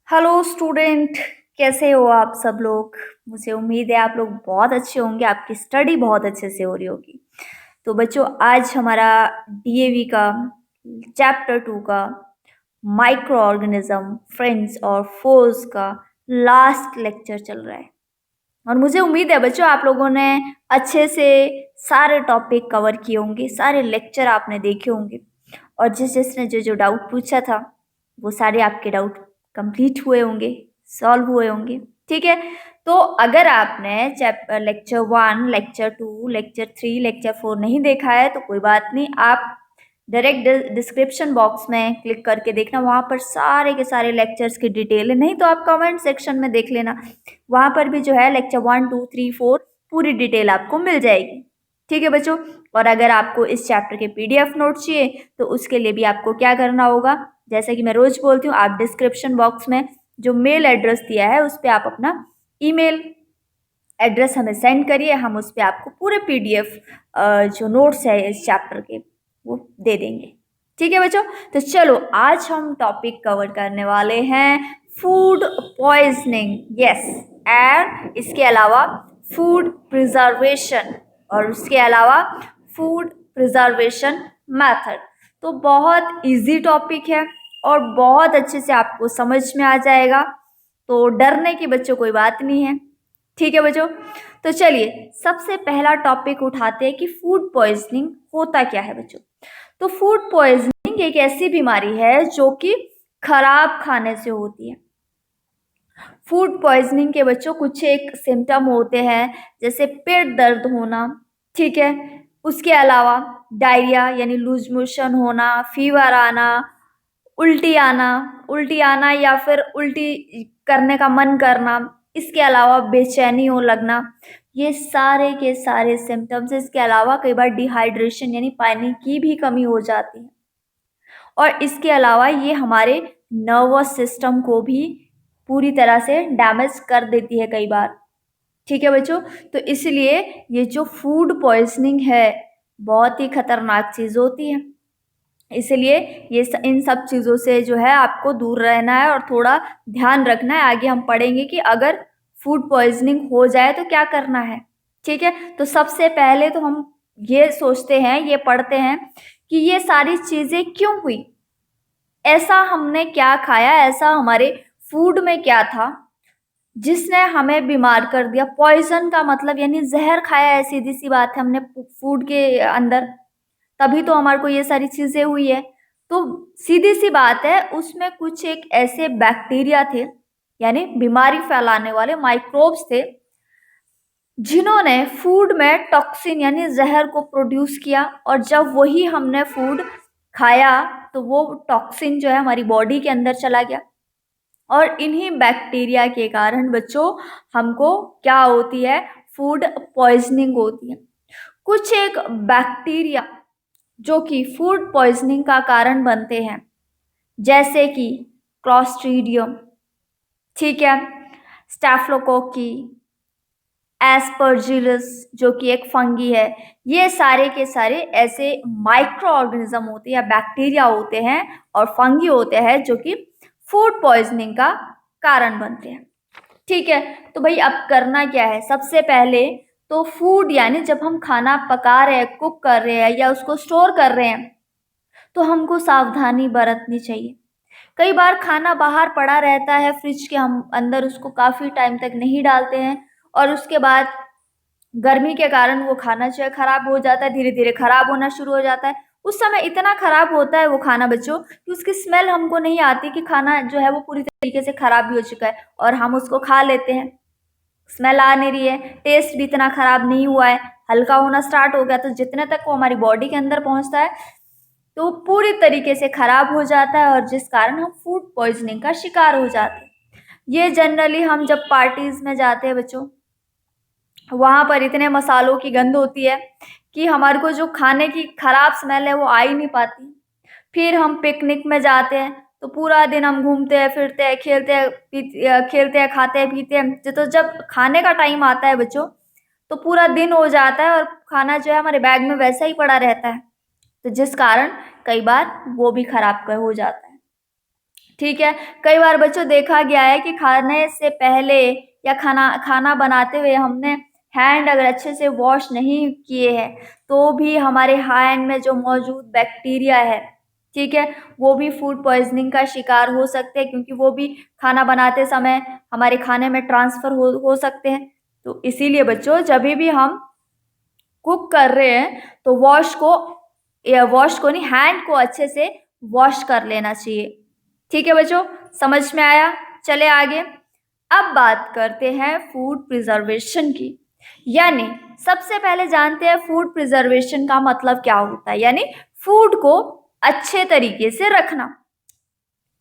Hello student, कैसे हो आप सब लोग। मुझे उम्मीद है आप लोग बहुत अच्छे होंगे, आपकी स्टडी बहुत अच्छे से हो रही होगी। तो बच्चों, आज हमारा डीएवी का चैप्टर 2 का माइक्रो ऑर्गेनिज्म फ्रेंड्स और फोर्स का लास्ट लेक्चर चल रहा है। और मुझे उम्मीद है बच्चों आप लोगों ने अच्छे से सारे टॉपिक कवर किए होंगे, सारे लेक्चर आपने देखे होंगे, और जिसने जो जो डाउट पूछा था वो सारे आपके डाउट कंप्लीट हुए होंगे, सॉल्व हुए होंगे। ठीक है, तो अगर आपने लेक्चर 1, लेक्चर 2, लेक्चर 3, लेक्चर 4 नहीं देखा है तो कोई बात नहीं, आप डायरेक्ट डिस्क्रिप्शन बॉक्स में क्लिक करके देखना, वहाँ पर सारे के सारे लेक्चर्स की डिटेल है। नहीं तो आप कमेंट सेक्शन में देख लेना, वहाँ पर भी जो है लेक्चर 1, 2, 3, 4 पूरी डिटेल आपको मिल जाएगी। ठीक है बच्चों, और अगर आपको इस चैप्टर के पीडीएफ नोट चाहिए तो उसके लिए भी आपको क्या करना होगा, जैसा कि मैं रोज बोलती हूँ, आप डिस्क्रिप्शन बॉक्स में जो मेल एड्रेस दिया है उस पर आप अपना ईमेल एड्रेस हमें सेंड करिए, हम उस पर आपको पूरे पीडीएफ जो नोट्स है इस चैप्टर के वो दे देंगे। ठीक है बच्चों, तो चलो आज हम टॉपिक कवर करने वाले हैं फूड पॉइजनिंग। यस, एंड इसके अलावा फूड प्रिजर्वेशन, और उसके अलावा फूड प्रिजर्वेशन मेथड। तो बहुत इजी टॉपिक है और बहुत अच्छे से आपको समझ में आ जाएगा, तो डरने की बच्चों कोई बात नहीं है। ठीक है बच्चों, तो चलिए सबसे पहला टॉपिक उठाते हैं कि फूड पॉइजनिंग होता क्या है बच्चों। तो फूड पॉइजनिंग एक ऐसी बीमारी है जो कि खराब खाने से होती है। फूड पॉइजनिंग के बच्चों कुछ एक सिम्टम होते हैं, जैसे पेट दर्द होना, ठीक है, उसके अलावा डायरिया यानी लूज मोशन होना, फीवर आना, उल्टी आना या फिर उल्टी करने का मन करना, इसके अलावा बेचैनी हो लगना, ये सारे के सारे सिम्टम्स। इसके अलावा कई बार डिहाइड्रेशन यानी पानी की भी कमी हो जाती है, और इसके अलावा ये हमारे नर्वस सिस्टम को भी पूरी तरह से डैमेज कर देती है कई बार। ठीक है बच्चों, तो इसलिए ये जो फूड पॉइजनिंग है बहुत ही खतरनाक चीज़ होती है, इसलिए इन सब चीज़ों से जो है आपको दूर रहना है और थोड़ा ध्यान रखना है। आगे हम पढ़ेंगे कि अगर फूड पॉइजनिंग हो जाए तो क्या करना है। ठीक है, तो सबसे पहले तो हम ये सोचते हैं, ये पढ़ते हैं कि ये सारी चीज़ें क्यों हुई, ऐसा हमने क्या खाया, ऐसा हमारे फूड में क्या था जिसने हमें बीमार कर दिया। पॉइजन का मतलब यानी जहर खाया है, सीधी सी बात है, हमने फूड के अंदर, तभी तो हमारे को ये सारी चीजें हुई है। तो सीधी सी बात है, उसमें कुछ एक ऐसे बैक्टीरिया थे यानी बीमारी फैलाने वाले माइक्रोब्स थे, जिन्होंने फूड में टॉक्सिन यानी जहर को प्रोड्यूस किया, और जब वही हमने फूड खाया तो वो टॉक्सिन जो है हमारी बॉडी के अंदर चला गया, और इन्हीं बैक्टीरिया के कारण बच्चों हमको क्या होती है, फूड पॉइजनिंग होती है। कुछ एक बैक्टीरिया जो कि फूड पॉइजनिंग का कारण बनते हैं, जैसे कि क्लॉस्ट्रीडियम, ठीक है, स्टैफिलोकोकी, एस्परजिलस जो कि एक फंगी है, ये सारे के सारे ऐसे माइक्रो ऑर्गेनिज्म होते हैं या बैक्टीरिया होते हैं और फंगी होते हैं जो कि फूड पॉइजनिंग का कारण बनते हैं। ठीक है, तो भाई अब करना क्या है, सबसे पहले तो फूड यानी जब हम खाना पका रहे हैं, कुक कर रहे हैं या उसको स्टोर कर रहे हैं, तो हमको सावधानी बरतनी चाहिए। कई बार खाना बाहर पड़ा रहता है फ्रिज के, हम अंदर उसको काफ़ी टाइम तक नहीं डालते हैं, और उसके बाद गर्मी के कारण वो खाना जो है खराब हो जाता है, धीरे धीरे खराब होना शुरू हो जाता है। उस समय इतना खराब होता है वो खाना बच्चों कि उसकी स्मेल हमको नहीं आती कि खाना जो है वो पूरी तरीके से खराब भी हो चुका है, और हम उसको खा लेते हैं। स्मेल आ नहीं रही है, टेस्ट भी इतना खराब नहीं हुआ है, हल्का होना स्टार्ट हो गया, तो जितने तक वो हमारी बॉडी के अंदर पहुंचता है तो पूरी तरीके से खराब हो जाता है, और जिस कारण हम फूड पॉइजनिंग का शिकार हो जाते हैं। ये जनरली हम जब पार्टीज में जाते हैं बच्चों, वहाँ पर इतने मसालों की गंध होती है कि हमारे को जो खाने की खराब स्मेल है वो आ ही नहीं पाती। फिर हम पिकनिक में जाते हैं तो पूरा दिन हम घूमते हैं, फिरते हैं, खेलते हैं, खाते हैं, पीते हैं, तो जब खाने का टाइम आता है बच्चों तो पूरा दिन हो जाता है और खाना जो है हमारे बैग में वैसा ही पड़ा रहता है, तो जिस कारण कई बार वो भी खराब हो जाता है। ठीक है। कई बार बच्चों देखा गया है कि खाने से पहले या खाना खाना बनाते हुए हमने हैंड अगर अच्छे से वॉश नहीं किए हैं तो भी हमारे हैंड में जो मौजूद बैक्टीरिया है, ठीक है, वो भी फूड पॉइजनिंग का शिकार हो सकते हैं, क्योंकि वो भी खाना बनाते समय हमारे खाने में ट्रांसफर हो सकते हैं। तो इसीलिए बच्चों जब भी हम कुक कर रहे हैं तो वॉश को नहीं, हैंड को अच्छे से वॉश कर लेना चाहिए। ठीक है बच्चों, समझ में आया? चले आगे। अब बात करते हैं फूड प्रिजर्वेशन की। यानी सबसे पहले जानते हैं फूड प्रिजर्वेशन का मतलब क्या होता है। यानी फूड को अच्छे तरीके से रखना।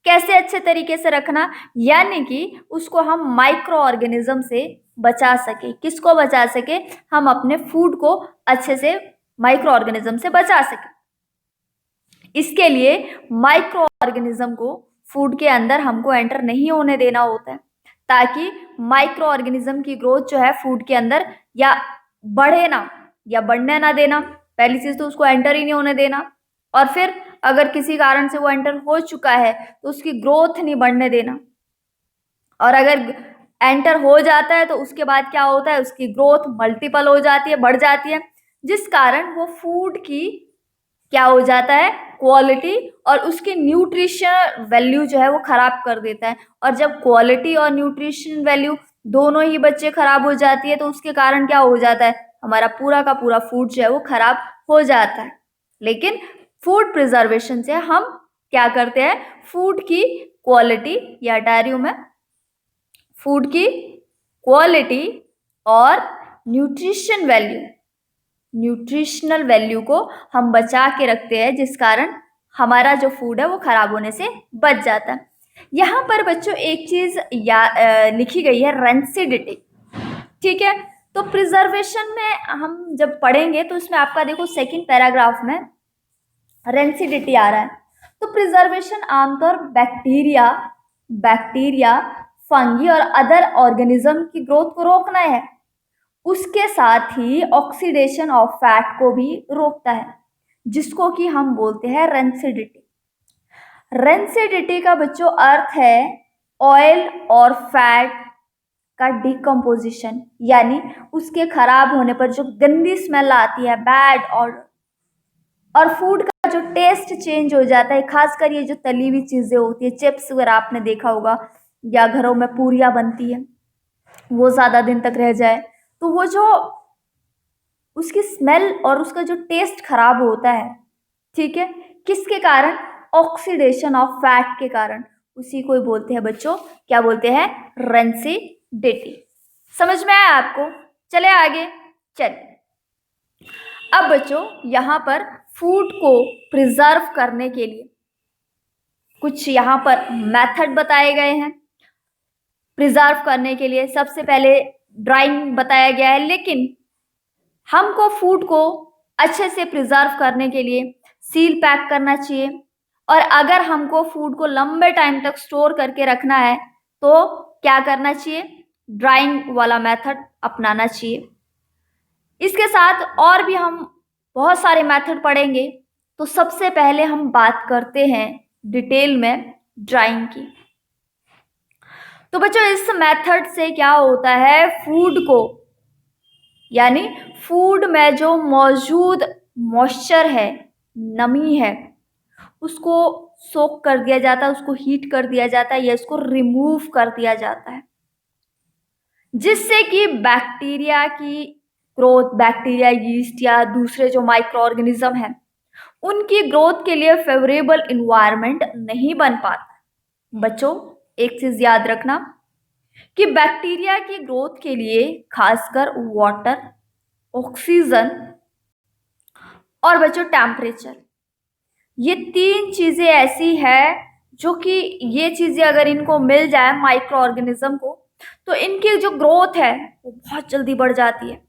कैसे अच्छे तरीके से रखना? यानी कि उसको हम माइक्रो ऑर्गेनिज्म से बचा सके। किसको बचा सके? हम अपने फूड को अच्छे से माइक्रो ऑर्गेनिज्म से बचा सके। इसके लिए माइक्रो ऑर्गेनिज्म को फूड के अंदर हमको एंटर नहीं होने देना होता है, ताकि माइक्रो ऑर्गेनिज्म की ग्रोथ जो है फूड के अंदर या बढ़े ना या बढ़ने ना देना। पहली चीज तो उसको एंटर ही नहीं होने देना, और फिर अगर किसी कारण से वो एंटर हो चुका है तो उसकी ग्रोथ नहीं बढ़ने देना। और अगर एंटर हो जाता है तो उसके बाद क्या होता है, उसकी ग्रोथ मल्टीपल हो जाती है, बढ़ जाती है, जिस कारण वो फूड की क्या हो जाता है, क्वालिटी और उसकी न्यूट्रिशन वैल्यू जो है वो खराब कर देता है। और जब क्वालिटी और न्यूट्रिशन वैल्यू दोनों ही बच्चे खराब हो जाती है तो उसके कारण क्या हो जाता है, हमारा पूरा का पूरा फूड जो है वो खराब हो जाता है। लेकिन फूड प्रिजर्वेशन से हम क्या करते हैं, फूड की क्वालिटी, या डायरियो में फूड की क्वालिटी और न्यूट्रिशनल वैल्यू को हम बचा के रखते हैं, जिस कारण हमारा जो फूड है वो खराब होने से बच जाता है। यहाँ पर बच्चों एक चीज लिखी गई है, रेंसिडिटी। ठीक है, तो प्रिजर्वेशन में हम जब पढ़ेंगे तो उसमें आपका देखो सेकंड पैराग्राफ में रेंसिडिटी आ रहा है। तो प्रिजर्वेशन आमतौर बैक्टीरिया, फंगी और अदर ऑर्गेनिज्म की ग्रोथ को रोकना है। उसके साथ ही ऑक्सीडेशन ऑफ फैट को भी रोकता है, जिसको कि हम बोलते हैं रेंसिडिटी। रेंसिडिटी का बच्चों अर्थ है ऑयल और फैट का डिकम्पोजिशन, यानी उसके खराब होने पर जो गंदी स्मेल आती है, बैड और फूड का जो टेस्ट चेंज हो जाता है। खासकर ये जो तली हुई चीजें होती है, चिप्स वगैरह आपने देखा होगा, या घरों में पूरियां बनती है, वो ज्यादा दिन तक रह जाए तो वो जो उसकी स्मेल और उसका जो टेस्ट खराब होता है। ठीक है, किसके कारण? ऑक्सीडेशन ऑफ फैट के कारण। उसी को बोलते हैं बच्चों, क्या बोलते हैं, रेंसिडिटी। समझ में आया आपको? चले आगे। चलिए अब बच्चों यहाँ पर फूड को प्रिजर्व करने के लिए कुछ यहाँ पर मेथड बताए गए हैं। प्रिजर्व करने के लिए सबसे पहले ड्राइंग बताया गया है, लेकिन हमको फूड को अच्छे से प्रिजर्व करने के लिए सील पैक करना चाहिए। और अगर हमको फूड को लंबे टाइम तक स्टोर करके रखना है तो क्या करना चाहिए, ड्राइंग वाला मेथड अपनाना चाहिए। इसके साथ और भी हम बहुत सारे मेथड पढ़ेंगे। तो सबसे पहले हम बात करते हैं डिटेल में ड्राइंग की। तो बच्चों इस मेथड से क्या होता है, फूड को, यानी फूड में जो मौजूद मॉइस्चर है, नमी है, उसको सोक कर दिया जाता है, उसको हीट कर दिया जाता है या इसको रिमूव कर दिया जाता है, जिससे कि बैक्टीरिया की ग्रोथ, बैक्टीरिया, यीस्ट या दूसरे जो माइक्रो ऑर्गेनिज्म हैं, उनकी ग्रोथ के लिए फेवरेबल इन्वायरमेंट नहीं बन पाता। बच्चों एक चीज याद रखना कि बैक्टीरिया की ग्रोथ के लिए खासकर वाटर, ऑक्सीजन और बच्चों टेम्परेचर, ये तीन चीजें ऐसी है जो कि ये चीजें अगर इनको मिल जाए माइक्रो ऑर्गेनिज्म को तो इनकी जो ग्रोथ है वो बहुत जल्दी बढ़ जाती है।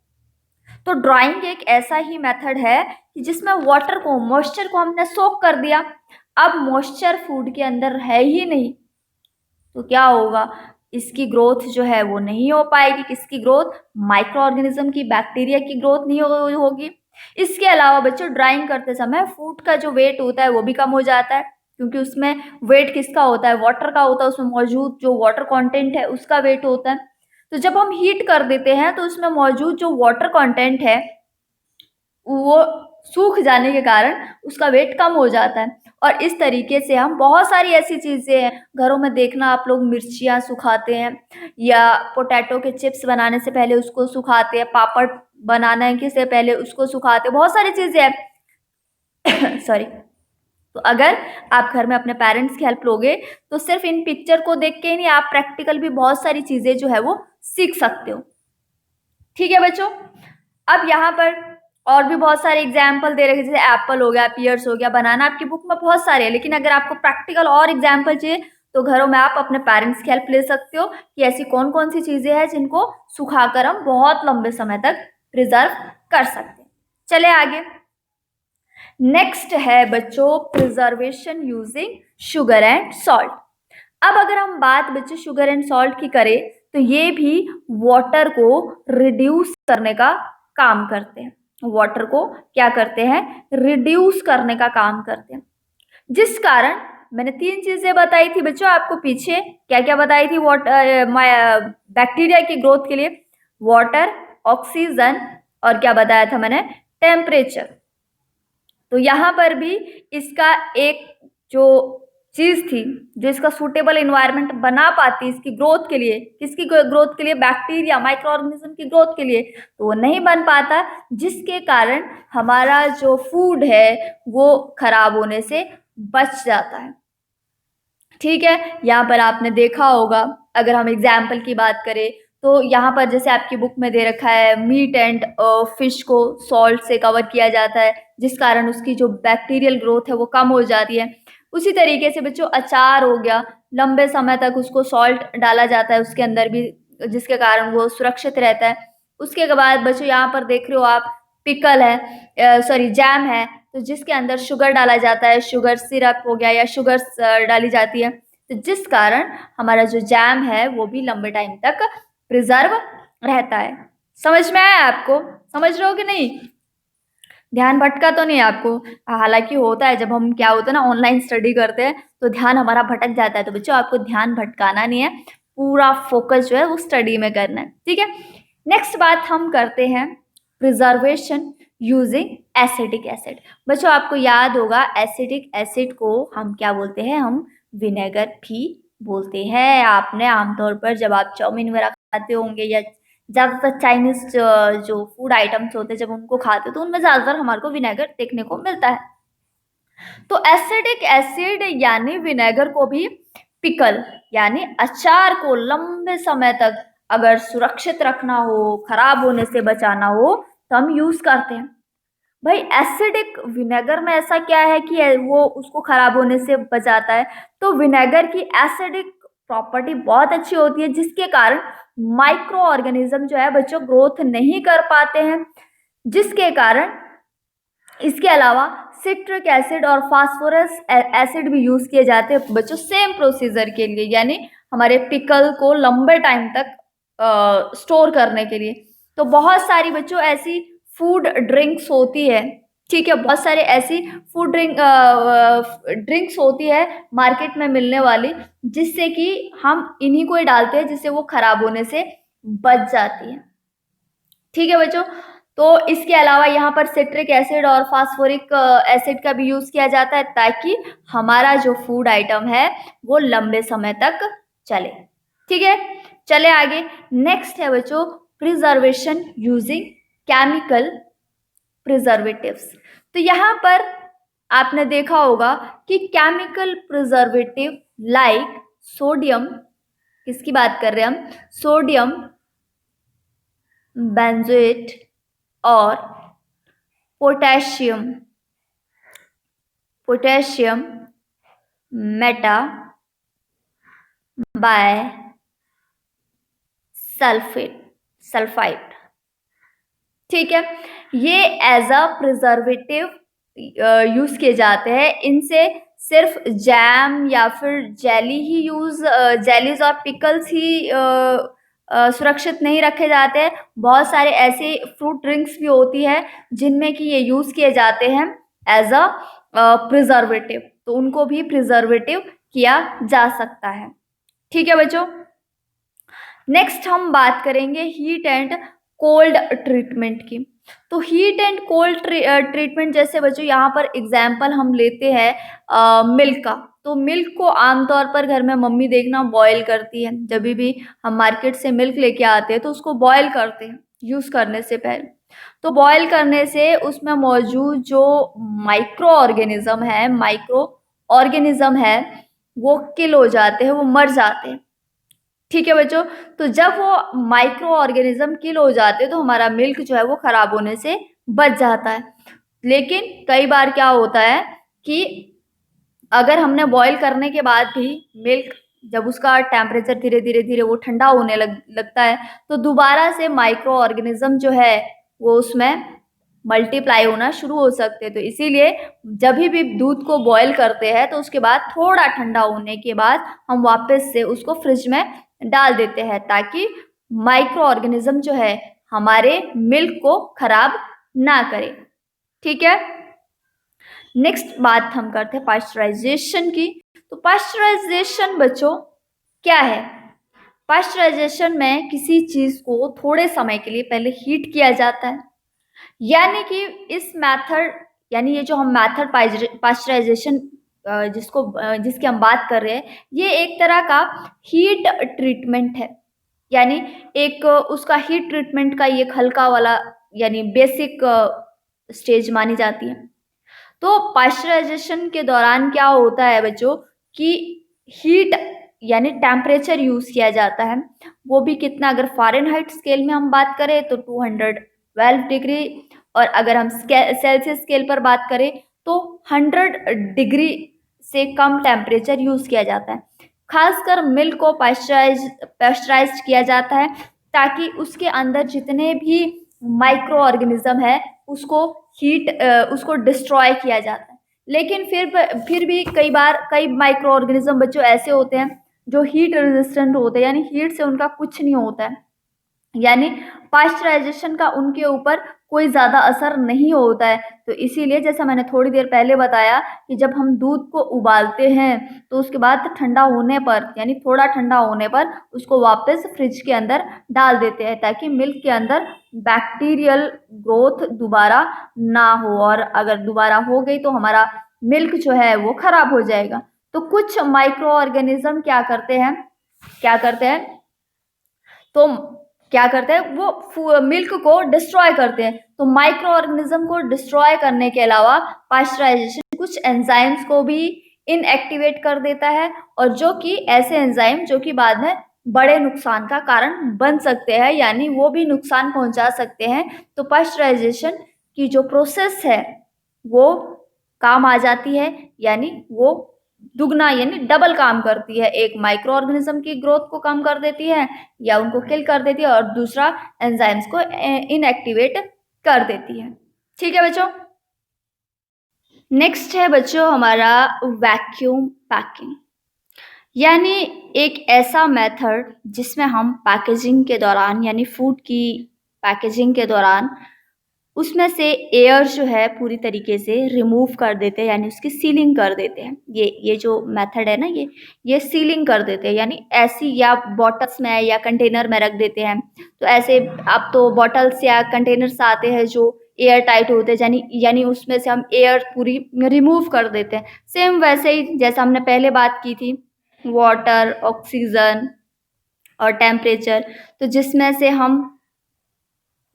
तो ड्राइंग एक ऐसा ही मेथड है कि जिसमें वाटर को, मॉइस्चर को हमने सोक कर दिया। अब मॉइस्चर फूड के अंदर है ही नहीं तो क्या होगा, इसकी ग्रोथ जो है वो नहीं हो पाएगी। किसकी ग्रोथ? माइक्रो ऑर्गेनिज्म की, बैक्टीरिया की ग्रोथ नहीं होगी। इसके अलावा बच्चों ड्राइंग करते समय फूड का जो वेट होता है वो भी कम हो जाता है। क्योंकि उसमें वेट किसका होता है, वाटर का होता है, उसमें मौजूद जो वाटर कंटेंट है उसका वेट होता है। तो जब हम हीट कर देते हैं तो उसमें मौजूद जो वाटर कंटेंट है वो सूख जाने के कारण उसका वेट कम हो जाता है। और इस तरीके से हम बहुत सारी ऐसी चीजें हैं घरों में देखना, आप लोग मिर्चियाँ सुखाते हैं या पोटैटो के चिप्स बनाने से पहले उसको सुखाते हैं, पापड़ बनाने के से पहले उसको सुखाते हैं, बहुत सारी चीजें हैं सॉरी। तो अगर आप घर में अपने पेरेंट्स की हेल्प लोगे तो सिर्फ इन पिक्चर को देख के ही नहीं, आप प्रैक्टिकल भी बहुत सारी चीजें जो है वो सीख सकते हो। ठीक है बच्चों, अब यहाँ पर और भी बहुत सारे एग्जाम्पल दे रखे, जैसे एप्पल हो गया, पियर्स हो गया, बनाना आपकी बुक में बहुत सारे हैं, लेकिन अगर आपको प्रैक्टिकल और एग्जाम्पल चाहिए तो घरों में आप अपने पेरेंट्स की हेल्प ले सकते हो कि ऐसी कौन कौन सी चीजें हैं जिनको सुखाकर हम बहुत लंबे समय तक प्रिजर्व कर सकते हैं। चले आगे। नेक्स्ट है बच्चों preservation using sugar and salt. अब अगर हम बात बच्चों शुगर एंड सॉल्ट की करें तो ये भी वाटर को रिड्यूस करने का काम करते हैं। वाटर को क्या करते हैं, रिड्यूस करने का काम करते हैं, जिस कारण मैंने 3 चीजें बताई थी बच्चों आपको पीछे, क्या क्या बताई थी वाटर बैक्टीरिया की ग्रोथ के लिए, वाटर, ऑक्सीजन और क्या बताया था मैंने, टेम्परेचर। तो यहाँ पर भी इसका एक जो चीज थी जो इसका सूटेबल एनवायरनमेंट बना पाती इसकी ग्रोथ के लिए, किसकी ग्रोथ के लिए, बैक्टीरिया माइक्रो ऑर्गेनिज्म की ग्रोथ के लिए, तो वो नहीं बन पाता, जिसके कारण हमारा जो फूड है वो खराब होने से बच जाता है। ठीक है, यहाँ पर आपने देखा होगा, अगर हम एग्जाम्पल की बात करें तो यहाँ पर जैसे आपकी बुक में दे रखा है मीट एंड फिश को सॉल्ट से कवर किया जाता है, जिस कारण उसकी जो बैक्टीरियल ग्रोथ है वो कम हो जाती है। उसी तरीके से बच्चों अचार हो गया, लंबे समय तक उसको सॉल्ट डाला जाता है उसके अंदर भी, जिसके कारण वो सुरक्षित रहता है। उसके बाद बच्चों यहाँ पर देख रहे हो आप पिकल है, सॉरी जैम है, तो जिसके अंदर शुगर डाला जाता है, शुगर सिरप हो गया या शुगर डाली जाती है, तो जिस कारण हमारा जो जैम है वो भी लंबे टाइम तक प्रिजर्व रहता है। समझ में आया आपको, समझ रहे हो कि नहीं, ध्यान भटका तो नहीं आपको? हालांकि होता है, जब हम क्या होता है ना ऑनलाइन स्टडी करते हैं तो ध्यान हमारा भटक जाता है, तो बच्चों आपको ध्यान भटकाना नहीं है, पूरा फोकस जो है वो स्टडी में करना है। ठीक है, नेक्स्ट बात हम करते हैं प्रिजर्वेशन यूजिंग एसिडिक एसिड। बच्चों आपको याद होगा एसिडिक एसिड को हम क्या बोलते हैं, हम विनेगर भी बोलते हैं। आपने आमतौर पर जब आप चाउमीन वगैरह खाते होंगे या ज़्यादातर चाइनीज जो फूड आइटम्स होते हैं जब उनको खाते हैं तो उनमें ज़्यादातर हमारे को विनेगर देखने को मिलता है। तो एसिडिक एसिड यानी विनेगर को भी पिकल यानी अचार को लंबे समय तक अगर सुरक्षित रखना हो, खराब होने से बचाना हो, तो हम यूज करते हैं। भाई एसिडिक विनेगर में ऐसा क्या है कि वो उसको खराब होने से बचाता है? तो विनेगर की एसिडिक प्रॉपर्टी बहुत अच्छी होती है, जिसके कारण माइक्रो ऑर्गेनिज्म जो है बच्चों ग्रोथ नहीं कर पाते हैं, जिसके कारण इसके अलावा सिट्रिक एसिड और फास्फोरस एसिड भी यूज किए जाते हैं बच्चों सेम प्रोसीजर के लिए, यानी हमारे पिकल को लंबे टाइम तक स्टोर करने के लिए। तो बहुत सारी बच्चों ऐसी फूड ड्रिंक्स होती है, ठीक है, बहुत सारे ऐसी फूड ड्रिंक्स होती है मार्केट में मिलने वाली, जिससे कि हम इन्हीं को ही डालते हैं जिससे वो खराब होने से बच जाती है। ठीक है बच्चों, तो इसके अलावा यहाँ पर सिट्रिक एसिड और फास्फोरिक एसिड का भी यूज किया जाता है ताकि हमारा जो फूड आइटम है वो लंबे समय तक चले। ठीक है, चले आगे। नेक्स्ट है बच्चों प्रिजर्वेशन यूजिंग केमिकल प्रिजर्वेटिव्स। तो यहाँ पर आपने देखा होगा कि केमिकल प्रिजर्वेटिव लाइक सोडियम, किसकी बात कर रहे हैं हम, सोडियम बेंजोएट और पोटेशियम मेटा बाय सल्फाइड। ठीक है, ये एज अ प्रिजर्वेटिव यूज किए जाते हैं। इनसे सिर्फ जैम या फिर जेलीज और पिकल्स ही सुरक्षित नहीं रखे जाते हैं, बहुत सारे ऐसे फ्रूट ड्रिंक्स भी होती है जिनमें कि ये यूज किए जाते हैं एज अ प्रिजर्वेटिव। तो उनको भी प्रिजर्वेटिव किया जा सकता है। ठीक है बच्चों, नेक्स्ट हम बात करेंगे हीट एंड कोल्ड ट्रीटमेंट की। तो हीट एंड कोल्ड ट्रीटमेंट जैसे बच्चों यहाँ पर एग्जाम्पल हम लेते हैं मिल्क का। तो मिल्क को आमतौर पर घर में मम्मी देखना बॉयल करती है। जब भी हम मार्केट से मिल्क लेके आते हैं तो उसको बॉयल करते हैं यूज करने से पहले। तो बॉयल करने से उसमें मौजूद जो माइक्रो ऑर्गेनिज्म है वो किल हो जाते हैं, वो मर जाते हैं। ठीक है बच्चों, तो जब वो माइक्रो ऑर्गेनिज्म किल हो जाते हैं तो हमारा मिल्क जो है वो खराब होने से बच जाता है। लेकिन कई बार क्या होता है कि अगर हमने बॉईल करने के बाद भी मिल्क, जब उसका टेम्परेचर धीरे धीरे धीरे वो ठंडा होने लगता है तो दोबारा से माइक्रो ऑर्गेनिज्म जो है वो उसमें मल्टीप्लाई होना शुरू हो सकते हैं। तो इसीलिए जब भी दूध को बॉईल करते हैं तो उसके बाद थोड़ा ठंडा होने के बाद हम वापस से उसको फ्रिज में डाल देते हैं ताकि माइक्रो ऑर्गेनिज्म जो है हमारे मिल्क को खराब ना करे। ठीक है, नेक्स्ट बात हम करते हैं पास्चराइजेशन की। तो पास्चराइजेशन बच्चों क्या है? पास्चराइजेशन में किसी चीज को थोड़े समय के लिए पहले हीट किया जाता है, यानी कि इस मेथड, यानी ये जो हम मेथड पास्चराइजेशन जिसकी हम बात कर रहे हैं, ये एक तरह का हीट ट्रीटमेंट है। यानी एक उसका हीट ट्रीटमेंट का एक हल्का वाला यानी बेसिक स्टेज मानी जाती है। तो पास्चराइजेशन के दौरान क्या होता है बच्चों कि हीट यानी टेम्परेचर यूज किया जाता है, वो भी कितना, अगर फ़ारेनहाइट स्केल में हम बात करें तो 212 डिग्री, और अगर हम सेल्सियस स्केल पर बात करें तो 100 डिग्री से कम टेम्परेचर यूज किया जाता है। खासकर मिल्क को पास्चराइज किया जाता है ताकि उसके अंदर जितने भी माइक्रो ऑर्गेनिज्म है उसको डिस्ट्रॉय किया जाता है। लेकिन फिर भी कई माइक्रो ऑर्गेनिज्म बच्चों ऐसे होते हैं जो हीट रेजिस्टेंट होते हैं, यानी हीट से उनका कुछ नहीं होता है, यानी पास्चराइजेशन का उनके ऊपर कोई ज़्यादा असर नहीं होता है। तो इसीलिए जैसा मैंने थोड़ी देर पहले बताया कि जब हम दूध को उबालते हैं तो उसके बाद ठंडा होने पर, यानी थोड़ा ठंडा होने पर उसको वापस फ्रिज के अंदर डाल देते हैं ताकि मिल्क के अंदर बैक्टीरियल ग्रोथ दोबारा ना हो, और अगर दोबारा हो गई तो हमारा मिल्क जो है वो खराब हो जाएगा। तो कुछ माइक्रो ऑर्गेनिज्म क्या करते हैं तो क्या करते हैं वो मिल्क को डिस्ट्रॉय करते हैं। तो माइक्रो ऑर्गेनिज्म को डिस्ट्रॉय करने के अलावा पास्चराइजेशन कुछ एंजाइम्स को भी इनएक्टिवेट कर देता है, और जो कि ऐसे एंजाइम जो कि बाद में बड़े नुकसान का कारण बन सकते हैं, यानी वो भी नुकसान पहुंचा सकते हैं। तो पास्चराइजेशन की जो प्रोसेस है वो काम आ जाती है, यानी वो दुगना यानी डबल काम करती है। एक माइक्रो ऑर्गेनिज्म की ग्रोथ को कम कर देती है या उनको किल कर देती है, और दूसरा एंजाइम्स को इनएक्टिवेट कर देती है। ठीक है बच्चों, नेक्स्ट है बच्चों हमारा वैक्यूम पैकिंग, यानी एक ऐसा मेथड जिसमें हम पैकेजिंग के दौरान, यानी फूड की पैकेजिंग के दौरान उसमें से एयर जो है पूरी तरीके से रिमूव कर देते हैं, यानी उसकी सीलिंग कर देते हैं। ये जो मेथड है ना, ये सीलिंग कर देते हैं, यानी ऐसी या बॉटल्स में या कंटेनर में रख देते हैं। तो ऐसे अब तो बॉटल्स या कंटेनर्स आते हैं जो एयर टाइट होते हैं, यानी उसमें से हम एयर पूरी रिमूव कर देते हैं। सेम वैसे ही जैसा हमने पहले बात की थी, वाटर, ऑक्सीजन और टेम्परेचर, तो जिसमें से हम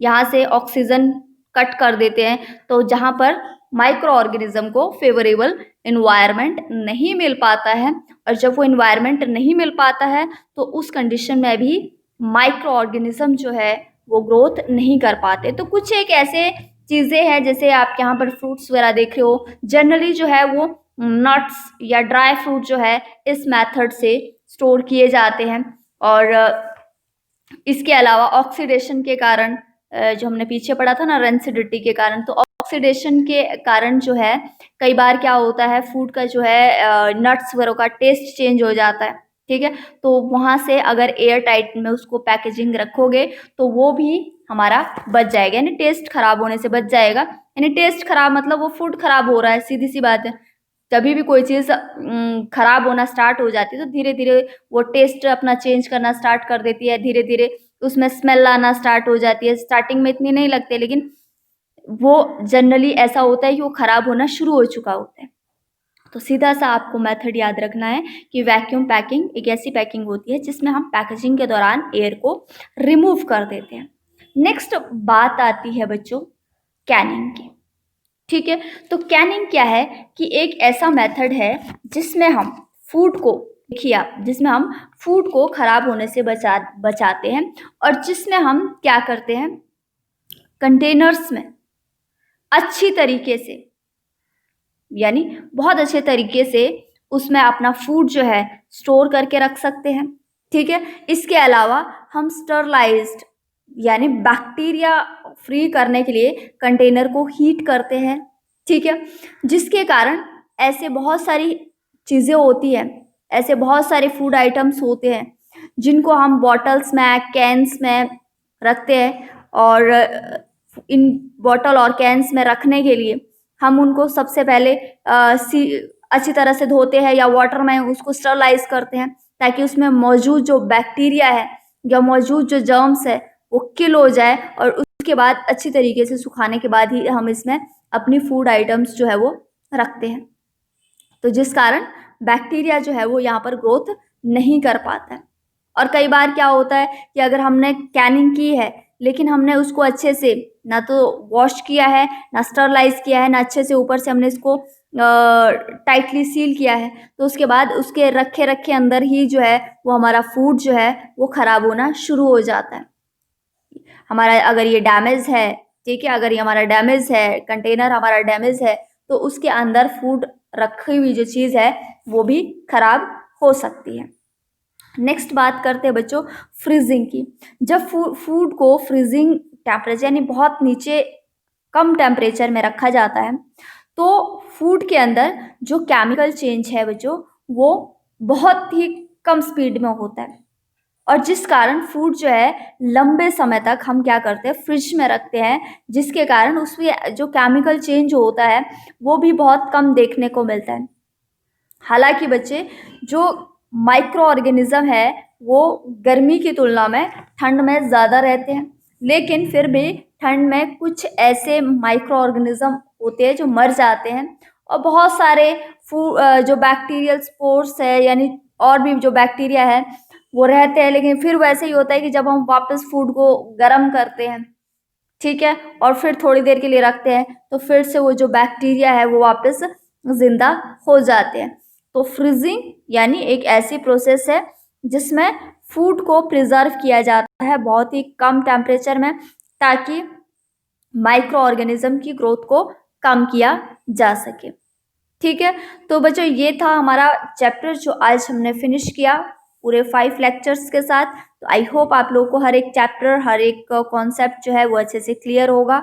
यहाँ से ऑक्सीजन कट कर देते हैं, तो जहाँ पर माइक्रो ऑर्गेनिज्म को फेवरेबल इन्वायरमेंट नहीं मिल पाता है, और जब वो इन्वायरमेंट नहीं मिल पाता है तो उस कंडीशन में भी माइक्रो ऑर्गेनिज्म जो है वो ग्रोथ नहीं कर पाते। तो कुछ एक ऐसे चीज़ें हैं, जैसे आप यहाँ पर फ्रूट्स वगैरह देख रहे हो, जनरली जो है वो नट्स या ड्राई फ्रूट जो है इस मेथड से स्टोर किए जाते हैं। और इसके अलावा ऑक्सीडेशन के कारण, जो हमने पीछे पढ़ा था ना रेंसिडिटी के कारण, तो ऑक्सीडेशन के कारण जो है कई बार क्या होता है फूड का जो है नट्स वगैरह का टेस्ट चेंज हो जाता है। ठीक है, तो वहाँ से अगर एयर टाइट में उसको पैकेजिंग रखोगे तो वो भी हमारा बच जाएगा, यानी टेस्ट खराब होने से बच जाएगा। यानी टेस्ट खराब मतलब वो फूड खराब हो रहा है, सीधी सी बात है। कभी भी कोई चीज़ खराब होना स्टार्ट हो जाती है तो धीरे धीरे वो टेस्ट अपना चेंज करना स्टार्ट कर देती है, धीरे धीरे उसमें स्मेल आना स्टार्ट हो जाती है। स्टार्टिंग में इतनी नहीं लगती, लेकिन वो जनरली ऐसा होता है कि वो खराब होना शुरू हो चुका होता है। तो सीधा सा आपको मेथड याद रखना है कि वैक्यूम पैकिंग एक ऐसी पैकिंग होती है जिसमें हम पैकेजिंग के दौरान एयर को रिमूव कर देते हैं। नेक्स्ट बात आती है बच्चों कैनिंग की। ठीक है, तो कैनिंग क्या है कि एक ऐसा मेथड है जिसमें हम फूड को, देखिए आप, जिसमें हम फूड को खराब होने से बचाते हैं और जिसमें हम क्या करते हैं, कंटेनर्स में अच्छी तरीके से, यानी बहुत अच्छे तरीके से उसमें अपना फूड जो है स्टोर करके रख सकते हैं। ठीक है, इसके अलावा हम स्टरलाइज्ड यानी बैक्टीरिया फ्री करने के लिए कंटेनर को हीट करते हैं। ठीक है, जिसके कारण ऐसे बहुत सारी चीज़ें होती हैं, ऐसे बहुत सारे फूड आइटम्स होते हैं जिनको हम बॉटल्स में, कैंस में रखते हैं, और इन बॉटल और कैंस में रखने के लिए हम उनको सबसे पहले अच्छी तरह से धोते हैं या वाटर में उसको स्टरलाइज करते हैं, ताकि उसमें मौजूद जो बैक्टीरिया है या मौजूद जो जर्म्स है वो किल हो जाए, और उसके बाद अच्छी तरीके से सुखाने के बाद ही हम इसमें अपनी फूड आइटम्स जो है वो रखते हैं। तो जिस कारण बैक्टीरिया जो है वो यहाँ पर ग्रोथ नहीं कर पाता है। और कई बार क्या होता है कि अगर हमने कैनिंग की है लेकिन हमने उसको अच्छे से ना तो वॉश किया है, ना स्टरलाइज किया है, ना अच्छे से ऊपर से हमने इसको टाइटली सील किया है, तो उसके बाद उसके रखे रखे अंदर ही जो है वो हमारा फूड जो है वो ख़राब होना शुरू हो जाता है। हमारा अगर ये डैमेज है, ठीक है, अगर ये हमारा डैमेज है, कंटेनर हमारा डैमेज है, तो उसके अंदर फूड रखी हुई जो चीज़ है वो भी खराब हो सकती है। नेक्स्ट बात करते हैं बच्चों फ्रीजिंग की। जब फूड को फ्रीजिंग टेम्परेचर यानी बहुत नीचे कम टेम्परेचर में रखा जाता है तो फूड के अंदर जो केमिकल चेंज है बच्चों वो बहुत ही कम स्पीड में होता है, और जिस कारण फूड जो है लंबे समय तक हम क्या करते हैं, फ्रिज में रखते हैं, जिसके कारण उसमें जो केमिकल चेंज होता है वो भी बहुत कम देखने को मिलता है। हालांकि बच्चे जो माइक्रो ऑर्गेनिज्म है वो गर्मी की तुलना में ठंड में ज़्यादा रहते हैं, लेकिन फिर भी ठंड में कुछ ऐसे माइक्रो ऑर्गेनिज्म होते हैं जो मर जाते हैं, और बहुत सारे जो बैक्टीरियल स्पोर्स है यानी और भी जो बैक्टीरिया है वो रहते हैं, लेकिन फिर वैसे ही होता है कि जब हम वापस फूड को गर्म करते हैं, ठीक है, और फिर थोड़ी देर के लिए रखते हैं तो फिर से वो जो बैक्टीरिया है वो वापस जिंदा हो जाते हैं। तो फ्रीजिंग यानी एक ऐसी प्रोसेस है जिसमें फूड को प्रिजर्व किया जाता है बहुत ही कम टेम्परेचर में, ताकि माइक्रो ऑर्गेनिज्म की ग्रोथ को कम किया जा सके। ठीक है, तो बच्चों ये था हमारा चैप्टर जो आज हमने फिनिश किया पूरे 5 लेक्चर्स के साथ। तो आई होप आप लोगों को हर एक चैप्टर, हर एक कॉन्सेप्ट जो है वो अच्छे से क्लियर होगा,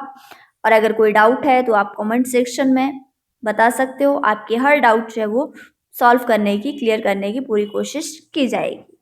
और अगर कोई डाउट है तो आप कमेंट सेक्शन में बता सकते हो। आपके हर डाउट जो है वो सॉल्व करने की, क्लियर करने की पूरी कोशिश की जाएगी।